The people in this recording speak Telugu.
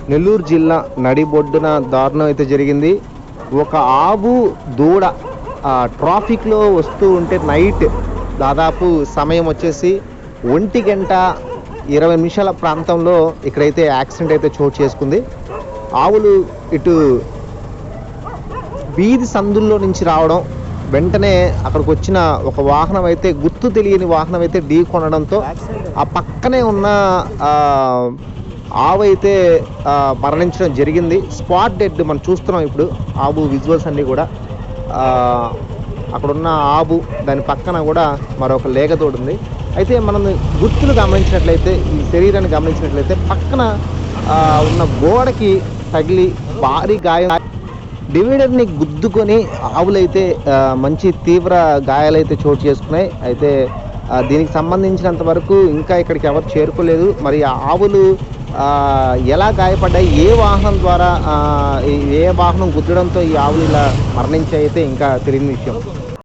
నెల్లూరు జిల్లా నడిబొడ్డున దారుణం అయితే జరిగింది. ఒక ఆవు దూడ ట్రాఫిక్లో వస్తూ ఉంటే నైట్ దాదాపు సమయం వచ్చేసి 1:20 ప్రాంతంలో ఇక్కడైతే యాక్సిడెంట్ అయితే చోటు చేసుకుంది. ఆవులు ఇటు వీధి సందుల్లో నుంచి రావడం, వెంటనే అక్కడికి వచ్చిన ఒక వాహనం అయితే గుర్తు తెలియని వాహనం అయితే ఢీ కొనడంతో ఆ పక్కనే ఉన్న ఆవు అయితే మరణించడం జరిగింది. స్పాట్ డెడ్ మనం చూస్తున్నాం ఇప్పుడు. ఆవు విజువల్స్ అన్నీ కూడా అక్కడున్న ఆవు, దాని పక్కన కూడా మరొక లేగతోడు ఉంది. అయితే మనం గుర్తులు గమనించినట్లయితే, ఈ శరీరాన్ని గమనించినట్లయితే పక్కన ఉన్న గోడకి తగిలి భారీ గాయం, డివైడర్ని గుద్దుకొని ఆవులైతే మంచి తీవ్ర గాయాలైతే చోటు చేసుకున్నాయి. అయితే దీనికి సంబంధించినంత వరకు ఇంకా ఇక్కడికి ఎవరు చేరుకోలేదు. మరి ఆవులు ఎలా గాయపడ్డాయి, ఏ వాహనం ద్వారా ఏ వాహనం గుద్దడంతో ఈ ఆవులు ఇలా మరణించాయి అయితే ఇంకా తెలియని విషయం.